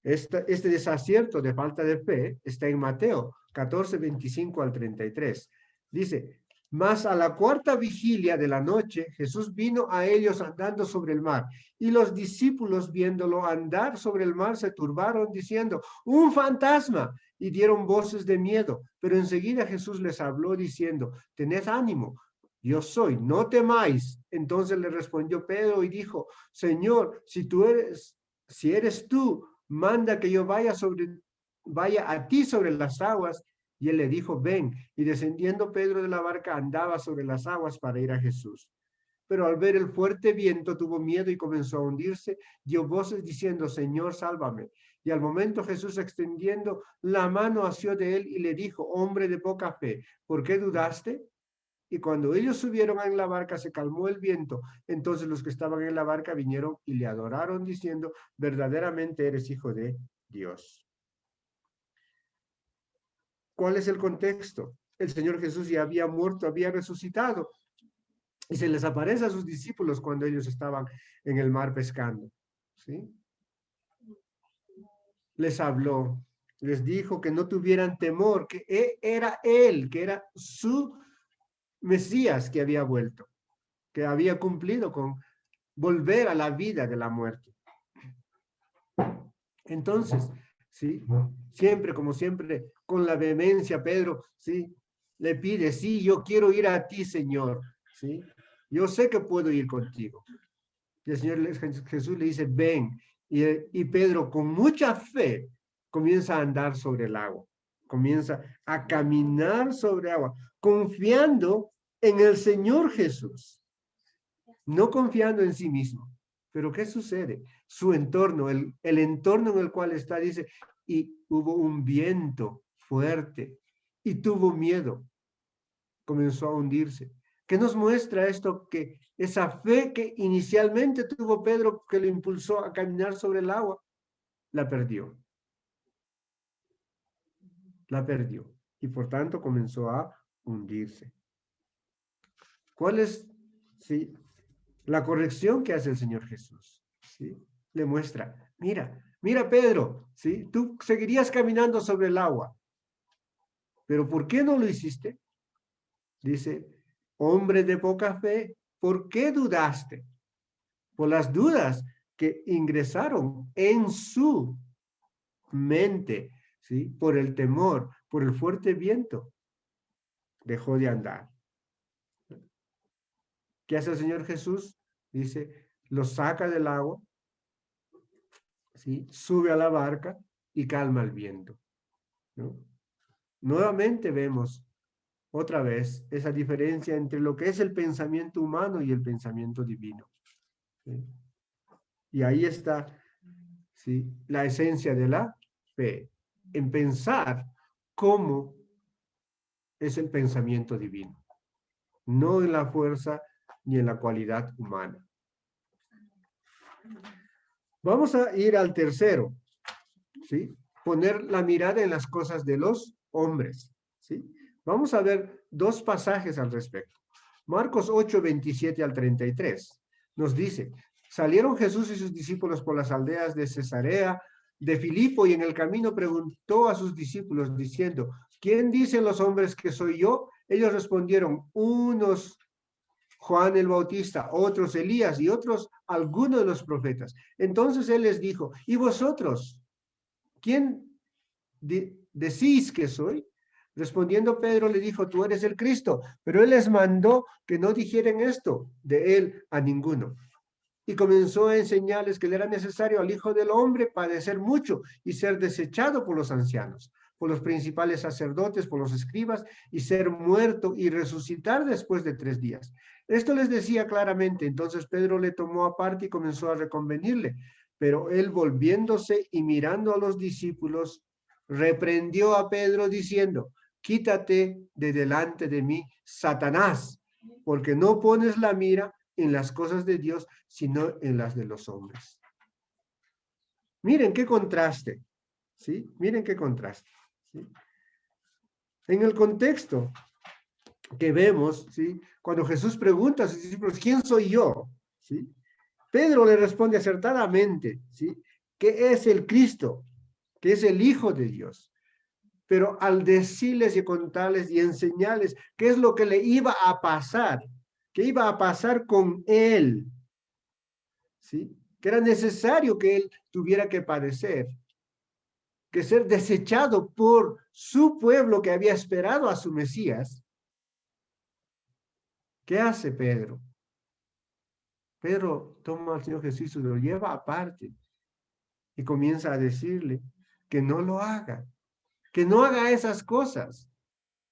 este desacierto de falta de fe está en Mateo 14, 25 al 33. Dice, mas a la cuarta vigilia de la noche, Jesús vino a ellos andando sobre el mar, y los discípulos viéndolo andar sobre el mar se turbaron diciendo, un fantasma, y dieron voces de miedo. Pero enseguida Jesús les habló diciendo, tened ánimo, yo soy, no temáis. Entonces le respondió Pedro y dijo, Señor, si eres tú, manda que yo vaya a ti sobre las aguas. Y él le dijo, ven. Y descendiendo Pedro de la barca andaba sobre las aguas para ir a Jesús. Pero al ver el fuerte viento tuvo miedo y comenzó a hundirse, dio voces diciendo, Señor, sálvame. Y al momento Jesús, extendiendo la mano, asió de él y le dijo, hombre de poca fe, ¿por qué dudaste? Y cuando ellos subieron en la barca, se calmó el viento. Entonces los que estaban en la barca vinieron y le adoraron, diciendo, verdaderamente eres hijo de Dios. ¿Cuál es el contexto? El Señor Jesús ya había muerto, había resucitado. Y se les aparece a sus discípulos cuando ellos estaban en el mar pescando. ¿Sí? Les habló, les dijo que no tuvieran temor, que era Él, que era su Mesías que había vuelto, que había cumplido con volver a la vida de la muerte. Entonces, ¿sí? Siempre, como siempre, con la vehemencia, Pedro, ¿sí? Le pide, sí, yo quiero ir a ti, Señor, ¿sí? Yo sé que puedo ir contigo. Y el Señor Jesús le dice, ven. Y Pedro, con mucha fe, comienza a andar sobre el agua. Comienza a caminar sobre agua, confiando en el Señor Jesús, no confiando en sí mismo. Pero ¿qué sucede? Su entorno, el entorno en el cual está, dice, y hubo un viento fuerte y tuvo miedo, comenzó a hundirse. ¿Qué nos muestra esto? Que esa fe que inicialmente tuvo Pedro, que lo impulsó a caminar sobre el agua, la perdió. La perdió. Y por tanto comenzó a hundirse. ¿Cuál es, sí, la corrección que hace el Señor Jesús? ¿Sí? Le muestra, mira Pedro, ¿sí? Tú seguirías caminando sobre el agua, pero ¿por qué no lo hiciste? Dice, hombre de poca fe, ¿por qué dudaste? Por las dudas que ingresaron en su mente, ¿sí? Por el temor, por el fuerte viento, dejó de andar. ¿Qué hace el Señor Jesús? Dice, lo saca del agua, ¿sí? Sube a la barca y calma el viento, ¿no? Nuevamente vemos otra vez esa diferencia entre lo que es el pensamiento humano y el pensamiento divino, ¿sí? Y ahí está, ¿sí? La esencia de la fe, en pensar cómo es el pensamiento divino, no en la fuerza ni en la cualidad humana. Vamos a ir al tercero, ¿sí? Poner la mirada en las cosas de los hombres, ¿sí? Vamos a ver dos pasajes al respecto. Marcos 8, 27 al 33 nos dice, salieron Jesús y sus discípulos por las aldeas de Cesarea, de Filipo, y en el camino preguntó a sus discípulos diciendo, ¿quién dicen los hombres que soy yo? Ellos respondieron, unos Juan el Bautista, otros Elías y otros algunos de los profetas. Entonces él les dijo, ¿y vosotros? ¿Quién decís que soy? Respondiendo Pedro le dijo, tú eres el Cristo, pero él les mandó que no dijeran esto de él a ninguno. Y comenzó a enseñarles que le era necesario al Hijo del Hombre padecer mucho y ser desechado por los ancianos, por los principales sacerdotes, por los escribas, y ser muerto y resucitar después de 3 días. Esto les decía claramente. Entonces Pedro le tomó aparte y comenzó a reconvenirle. Pero él, volviéndose y mirando a los discípulos, reprendió a Pedro diciendo, quítate de delante de mí, Satanás, porque no pones la mira en las cosas de Dios, sino en las de los hombres. Miren qué contraste, ¿sí? Miren qué contraste, ¿sí? En el contexto que vemos, ¿sí? Cuando Jesús pregunta a sus discípulos, ¿quién soy yo? ¿Sí? Pedro le responde acertadamente, ¿sí? Que es el Cristo, que es el Hijo de Dios. Pero al decirles y contarles y enseñarles qué es lo que le iba a pasar, qué iba a pasar con él, ¿sí? Que era necesario que él tuviera que padecer, que ser desechado por su pueblo que había esperado a su Mesías. ¿Qué hace Pedro? Pedro toma al Señor Jesús y lo lleva aparte y comienza a decirle que no lo haga, que no haga esas cosas,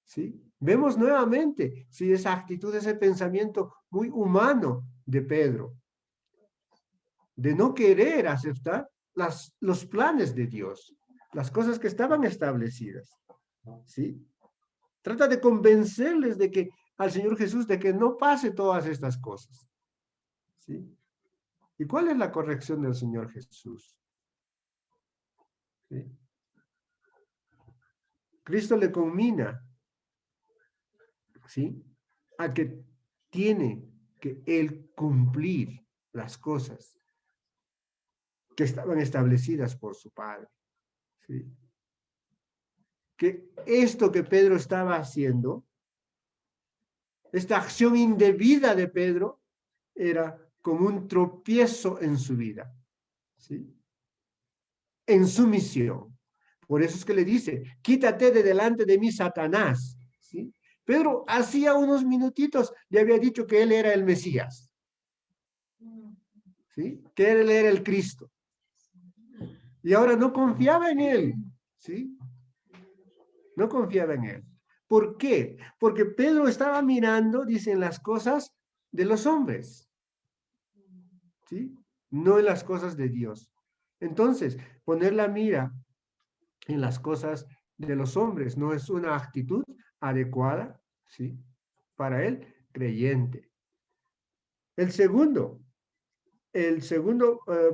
¿sí? Vemos nuevamente, sí, esa actitud, ese pensamiento muy humano de Pedro, de no querer aceptar los planes de Dios, las cosas que estaban establecidas, ¿sí? Trata de convencerles de que al Señor Jesús de que no pase todas estas cosas, ¿sí? ¿Y cuál es la corrección del Señor Jesús? ¿Sí? Cristo le conmina, ¿sí? A que tiene que él cumplir las cosas que estaban establecidas por su Padre, ¿sí? Que esto que Pedro estaba haciendo, esta acción indebida de Pedro, era como un tropiezo en su vida, ¿sí? en su misión. Por eso es que le dice, quítate de delante de mí, Satanás. ¿Sí? Pedro hacía unos minutitos le había dicho que él era el Mesías, ¿sí? Que él era el Cristo. Y ahora no confiaba en él, ¿sí? No confiaba en él. ¿Por qué? Porque Pedro estaba mirando, dicen, las cosas de los hombres, ¿sí? No en las cosas de Dios. Entonces, poner la mira en las cosas de los hombres no es una actitud adecuada, ¿sí? Para el creyente. El segundo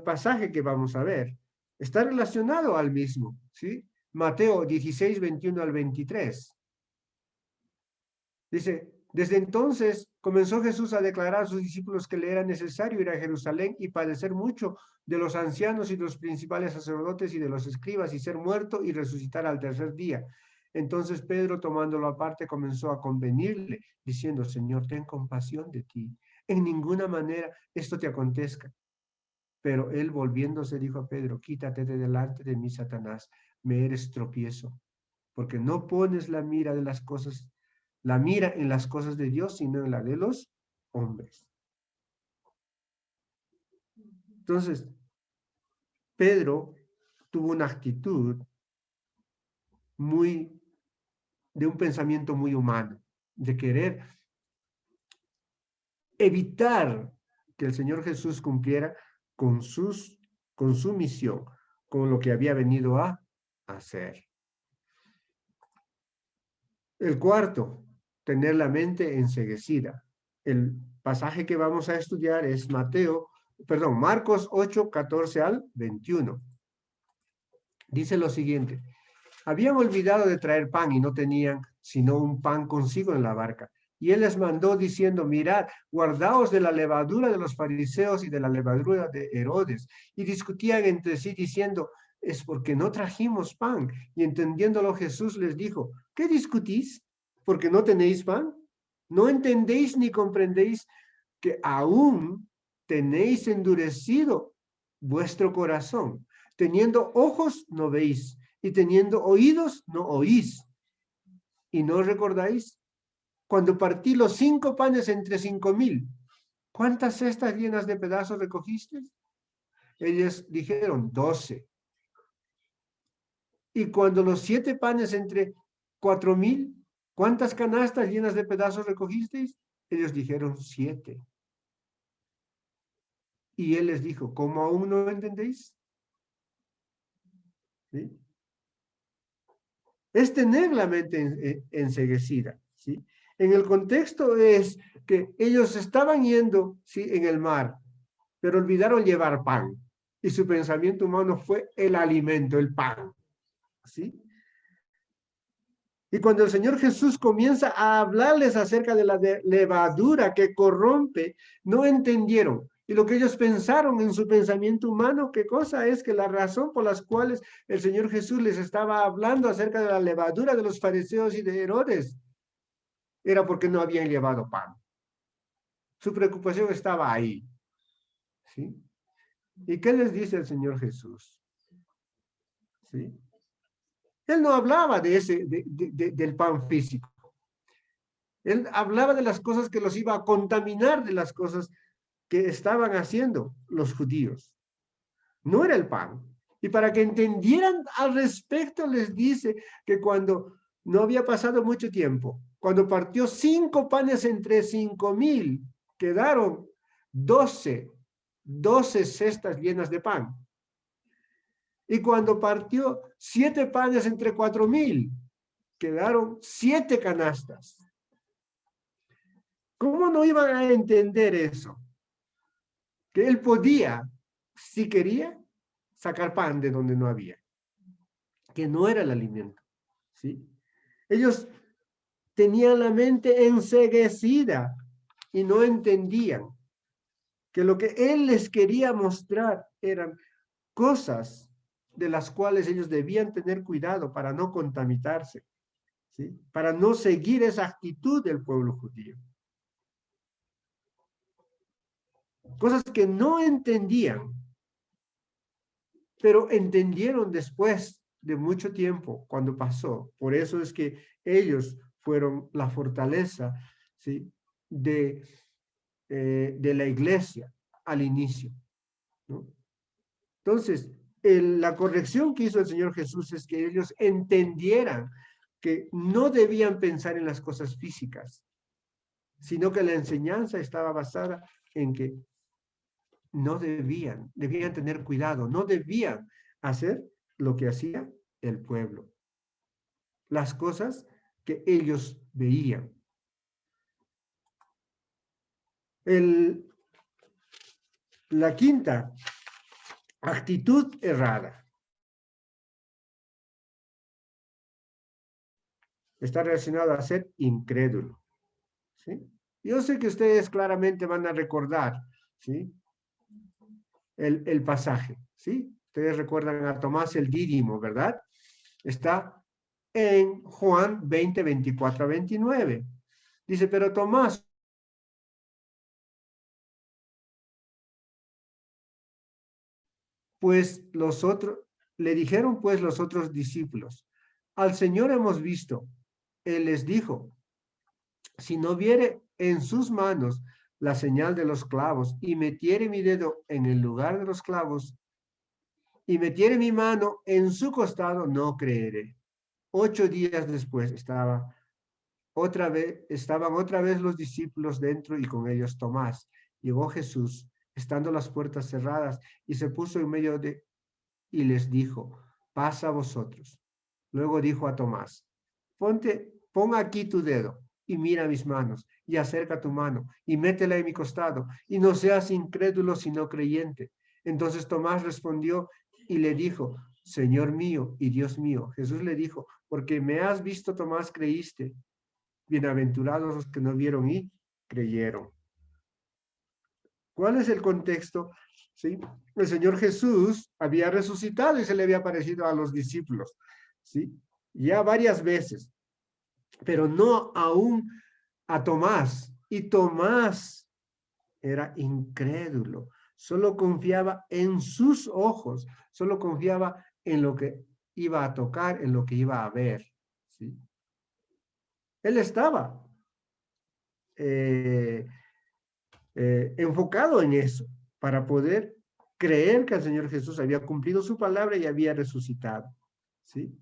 pasaje que vamos a ver está relacionado al mismo, ¿sí? Mateo 16, 21 al 23. Dice, desde entonces comenzó Jesús a declarar a sus discípulos que le era necesario ir a Jerusalén y padecer mucho de los ancianos y de los principales sacerdotes y de los escribas y ser muerto y resucitar al tercer día. Entonces Pedro, tomándolo aparte, comenzó a convenirle, diciendo, Señor, ten compasión de ti. En ninguna manera esto te acontezca. Pero él, volviéndose, dijo a Pedro, quítate de delante de mí, Satanás, me eres tropiezo, porque no pones la mira en las cosas de Dios, sino en la de los hombres. Entonces, Pedro tuvo una actitud de un pensamiento muy humano, de querer evitar que el Señor Jesús cumpliera con su misión, con lo que había venido a hacer. El cuarto, tener la mente enceguecida. El pasaje que vamos a estudiar es Marcos 8, 14 al 21. Dice lo siguiente, habían olvidado de traer pan y no tenían sino un pan consigo en la barca. Y él les mandó diciendo, mirad, guardaos de la levadura de los fariseos y de la levadura de Herodes. Y discutían entre sí diciendo, es porque no trajimos pan. Y entendiéndolo Jesús les dijo, ¿qué discutís? ¿Porque no tenéis pan? ¿No entendéis ni comprendéis que aún tenéis endurecido vuestro corazón? Teniendo ojos no veis, y teniendo oídos no oís. ¿Y no recordáis? Cuando partí los 5 panes entre 5,000, ¿cuántas cestas llenas de pedazos recogisteis? Ellos dijeron 12. Y cuando los 7 panes entre 4,000, ¿cuántas canastas llenas de pedazos recogisteis? Ellos dijeron 7. Y él les dijo, ¿cómo aún no entendéis? ¿Sí? Es tener la mente enceguecida, ¿sí? En el contexto es que ellos estaban yendo, ¿sí?, en el mar, pero olvidaron llevar pan. Y su pensamiento humano fue el alimento, el pan, ¿sí? Y cuando el Señor Jesús comienza a hablarles acerca de la levadura que corrompe, no entendieron. Y lo que ellos pensaron en su pensamiento humano, ¿qué cosa es? Que la razón por las cuales el Señor Jesús les estaba hablando acerca de la levadura de los fariseos y de Herodes era porque no habían llevado pan. Su preocupación estaba ahí, ¿sí? ¿Y qué les dice el Señor Jesús? ¿Sí? Él no hablaba del pan físico. Él hablaba de las cosas que los iba a contaminar, de las cosas que estaban haciendo los judíos. No era el pan. Y para que entendieran al respecto, les dice que cuando no había pasado mucho tiempo, cuando partió 5 panes entre 5,000, quedaron 12 cestas llenas de pan. Y cuando partió 7 panes entre 4,000, quedaron 7 canastas. ¿Cómo no iban a entender eso? Que él podía, si quería, sacar pan de donde no había, que no era el alimento, ¿sí? Ellos tenían la mente enceguecida y no entendían que lo que él les quería mostrar eran cosas de las cuales ellos debían tener cuidado para no contaminarse, ¿sí? Para no seguir esa actitud del pueblo judío. Cosas que no entendían. pero entendieron después de mucho tiempo cuando pasó. Por eso es que ellos fueron la fortaleza, ¿sí?, de la iglesia al inicio, ¿no? Entonces, la corrección que hizo el Señor Jesús es que ellos entendieran que no debían pensar en las cosas físicas, sino que la enseñanza estaba basada en que no debían tener cuidado, no debían hacer lo que hacía el pueblo, las cosas que ellos veían. La quinta, actitud errada. Está relacionado a ser incrédulo, ¿sí? Yo sé que ustedes claramente van a recordar, ¿sí?, el pasaje, ¿sí? Ustedes recuerdan a Tomás el Dídimo, ¿verdad? Está en Juan 20, 24 a 29. Dice, pero Tomás, pues los otros, le dijeron pues los otros discípulos, al Señor hemos visto. Él les dijo, si no viere en sus manos la señal de los clavos y metiere mi dedo en el lugar de los clavos y metiere mi mano en su costado, no creeré. 8 días después estaban otra vez los discípulos dentro y con ellos Tomás. Llegó Jesús, estando las puertas cerradas, y se puso en medio y les dijo, pasa a vosotros. Luego dijo a Tomás, pon aquí tu dedo y mira mis manos, y acerca tu mano y métela en mi costado, y no seas incrédulo sino creyente. Entonces Tomás respondió y le dijo, Señor mío y Dios mío. Jesús le dijo, porque me has visto, Tomás, creíste. Bienaventurados los que no vieron y creyeron. ¿Cuál es el contexto? ¿Sí? El Señor Jesús había resucitado y se le había aparecido a los discípulos, ¿sí?, ya varias veces, pero no aún a Tomás. Y Tomás era incrédulo, solo confiaba en sus ojos, solo confiaba en lo que iba a tocar, en lo que iba a ver, ¿sí? Él estaba enfocado en eso, para poder creer que el Señor Jesús había cumplido su palabra y había resucitado, ¿sí?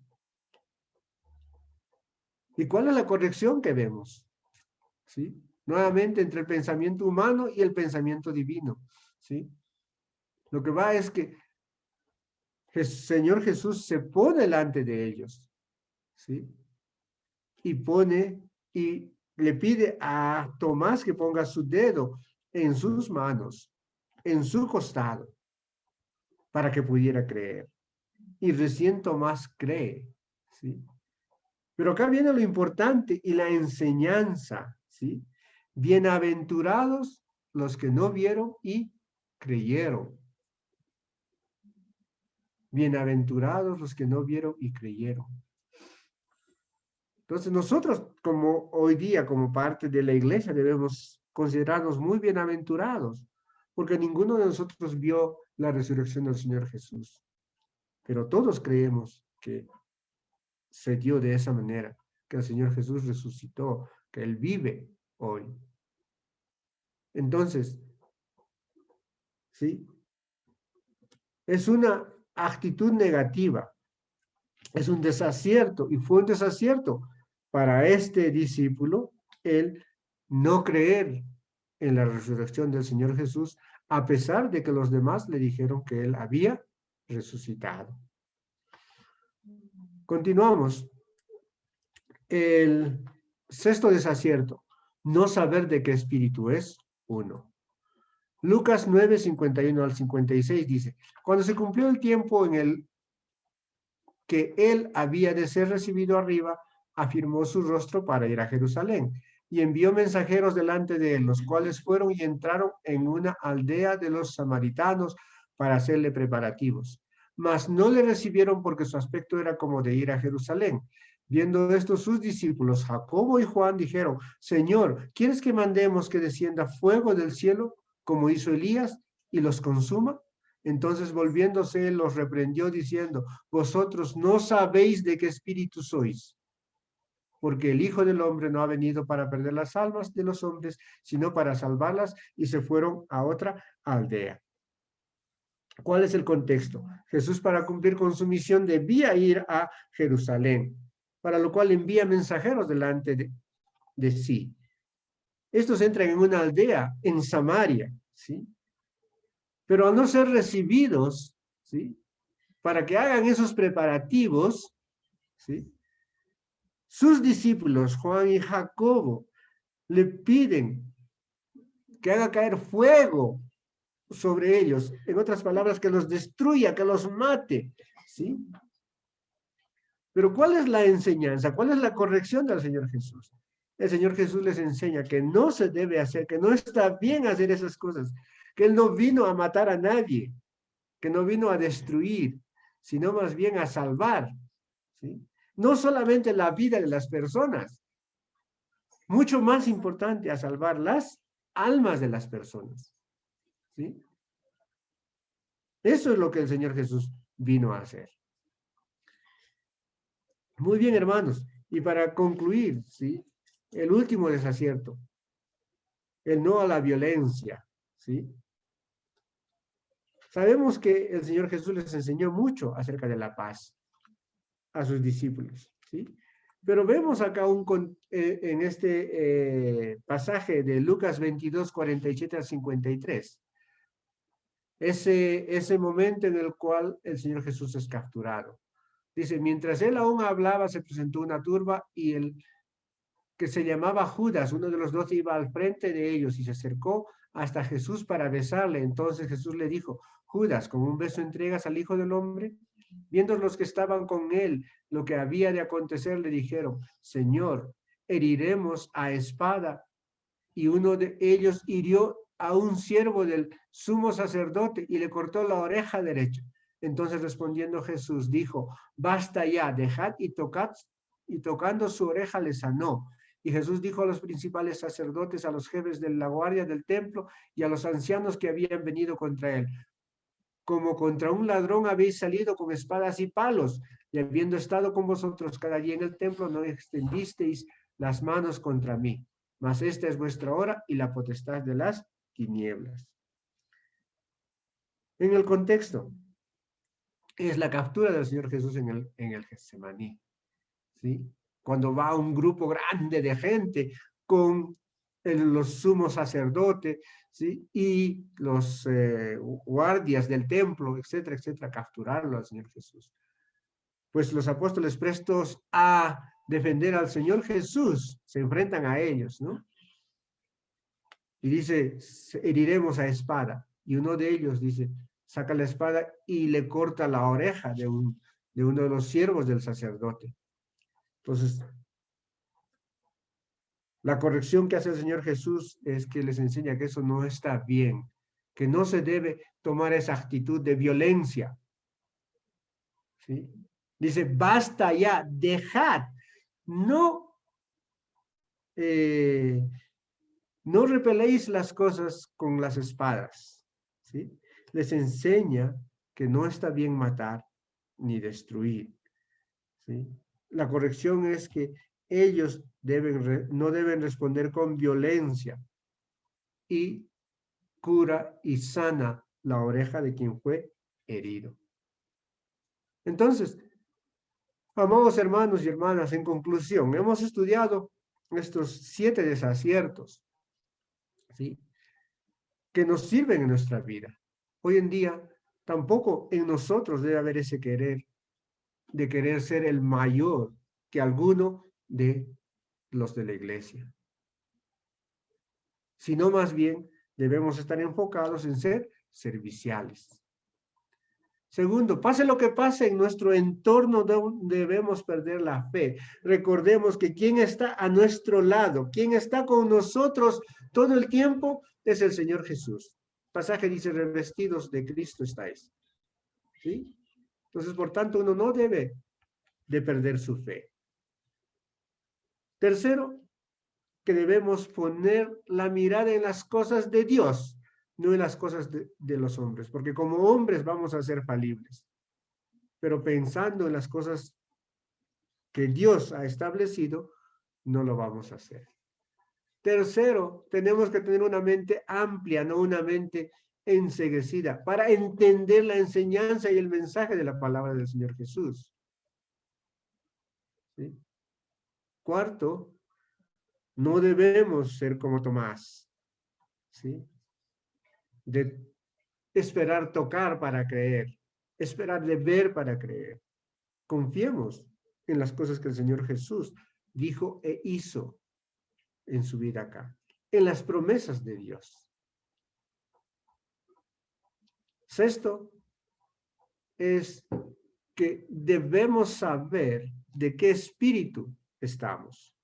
¿Y cuál es la corrección que vemos? ¿Sí? Nuevamente entre el pensamiento humano y el pensamiento divino, ¿sí? Lo que va es que el Señor Jesús se pone delante de ellos, ¿sí? Y le pide a Tomás que ponga su dedo en sus manos, en su costado, para que pudiera creer. Y recién Tomás cree, ¿sí? Pero acá viene lo importante y la enseñanza, ¿sí? Bienaventurados los que no vieron y creyeron. Bienaventurados los que no vieron y creyeron. Entonces nosotros, como hoy día, como parte de la iglesia, debemos considerarnos muy bienaventurados, porque ninguno de nosotros vio la resurrección del Señor Jesús. Pero todos creemos que se dio de esa manera, que el Señor Jesús resucitó, que Él vive hoy. Entonces, ¿sí? Es una actitud negativa, es un desacierto, y fue un desacierto para este discípulo el no creer en la resurrección del Señor Jesús, a pesar de que los demás le dijeron que Él había resucitado. Continuamos. El sexto desacierto, no saber de qué espíritu es uno. Lucas 9, 51 al 56 dice, cuando se cumplió el tiempo en el que él había de ser recibido arriba, afirmó su rostro para ir a Jerusalén y envió mensajeros delante de él, los cuales fueron y entraron en una aldea de los samaritanos para hacerle preparativos. Mas no le recibieron porque su aspecto era como de ir a Jerusalén. Viendo esto, sus discípulos, Jacobo y Juan, dijeron, Señor, ¿quieres que mandemos que descienda fuego del cielo, como hizo Elías, y los consuma? Entonces volviéndose, él los reprendió diciendo, vosotros no sabéis de qué espíritu sois, porque el Hijo del Hombre no ha venido para perder las almas de los hombres, sino para salvarlas, y se fueron a otra aldea. ¿Cuál es el contexto? Jesús, para cumplir con su misión, debía ir a Jerusalén, para lo cual envía mensajeros delante de sí. Estos entran en una aldea en Samaria, ¿sí? Pero al no ser recibidos, ¿sí? Para que hagan esos preparativos, ¿sí? Sus discípulos, Juan y Jacobo, le piden que haga caer fuego sobre ellos, en otras palabras, que los destruya, que los mate, ¿sí? Pero ¿cuál es la enseñanza? ¿Cuál es la corrección del Señor Jesús? El Señor Jesús les enseña que no se debe hacer, que no está bien hacer esas cosas, que Él no vino a matar a nadie, que no vino a destruir, sino más bien a salvar, ¿sí? No solamente la vida de las personas, mucho más importante, a salvar las almas de las personas, ¿sí? Eso es lo que el Señor Jesús vino a hacer. Muy bien, hermanos. Y para concluir, ¿sí? El último desacierto, el no a la violencia, ¿sí? Sabemos que el Señor Jesús les enseñó mucho acerca de la paz a sus discípulos, ¿sí? Pero vemos acá en este pasaje de Lucas 22, 47 al 53, ese momento en el cual el Señor Jesús es capturado. Dice, mientras él aún hablaba, se presentó una turba y el que se llamaba Judas, uno de los 12, iba al frente de ellos y se acercó hasta Jesús para besarle. Entonces Jesús le dijo, Judas, ¿con un beso entregas al Hijo del Hombre? Viendo los que estaban con él lo que había de acontecer, le dijeron, Señor, heriremos a espada. Y uno de ellos hirió a un siervo del sumo sacerdote y le cortó la oreja derecha. Entonces respondiendo Jesús dijo, basta ya, dejad y tocad, y tocando su oreja le sanó. Y Jesús dijo a los principales sacerdotes, a los jefes de la guardia del templo y a los ancianos que habían venido contra él, como contra un ladrón habéis salido con espadas y palos, y habiendo estado con vosotros cada día en el templo, no extendisteis las manos contra mí. Mas esta es vuestra hora y la potestad de las tinieblas. En el contexto, es la captura del Señor Jesús en el Getsemaní, ¿sí? Cuando va un grupo grande de gente con los sumos sacerdotes, ¿sí? Y los guardias del templo, etcétera, etcétera, capturarlo al Señor Jesús. Pues los apóstoles prestos a defender al Señor Jesús se enfrentan a ellos, ¿no? Y dice, heriremos a espada. Y uno de ellos dice, saca la espada y le corta la oreja de uno de los siervos del sacerdote. Entonces, la corrección que hace el Señor Jesús es que les enseña que eso no está bien, que no se debe tomar esa actitud de violencia, ¿sí? Dice, basta ya, dejad, no, no repeléis las cosas con las espadas, ¿sí? Les enseña que no está bien matar ni destruir, ¿sí? La corrección es que ellos no deben responder con violencia y cura y sana la oreja de quien fue herido. Entonces, amados hermanos y hermanas, en conclusión, hemos estudiado estos 7 desaciertos, ¿sí? Que nos sirven en nuestra vida. Hoy en día, tampoco en nosotros debe haber ese querer de querer ser el mayor que alguno de los de la iglesia, sino más bien debemos estar enfocados en ser serviciales. Segundo, pase lo que pase en nuestro entorno, debemos perder la fe. Recordemos que quien está a nuestro lado, quien está con nosotros todo el tiempo, es el Señor Jesús. El pasaje dice, revestidos de Cristo estáis. ¿Sí? Entonces, por tanto, uno no debe de perder su fe. Tercero, que debemos poner la mirada en las cosas de Dios, no en las cosas de los hombres, porque como hombres vamos a ser falibles, pero pensando en las cosas que Dios ha establecido, no lo vamos a hacer. Tercero, tenemos que tener una mente amplia, no una mente enceguecida, para entender la enseñanza y el mensaje de la palabra del Señor Jesús. ¿Sí? Cuarto, no debemos ser como Tomás, ¿sí? De esperar tocar para creer, esperar de ver para creer. Confiemos en las cosas que el Señor Jesús dijo e hizo en su vida acá, en las promesas de Dios. Sexto, es que debemos saber de qué espíritu estamos.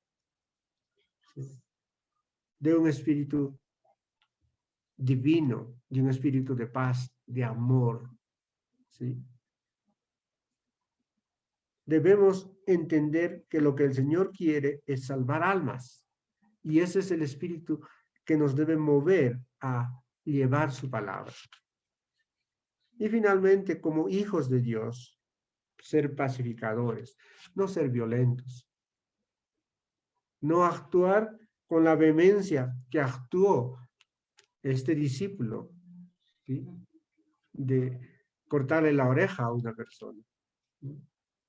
¿Sí? De un espíritu divino, de un espíritu de paz, de amor. ¿Sí? Debemos entender que lo que el Señor quiere es salvar almas. Y ese es el espíritu que nos debe mover a llevar su palabra. Y finalmente, como hijos de Dios, ser pacificadores, no ser violentos, no actuar con la vehemencia que actuó este discípulo, ¿sí? De cortarle la oreja a una persona, ¿sí?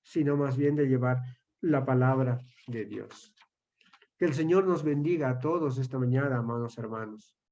Sino más bien de llevar la palabra de Dios. Que el Señor nos bendiga a todos esta mañana, amados hermanos.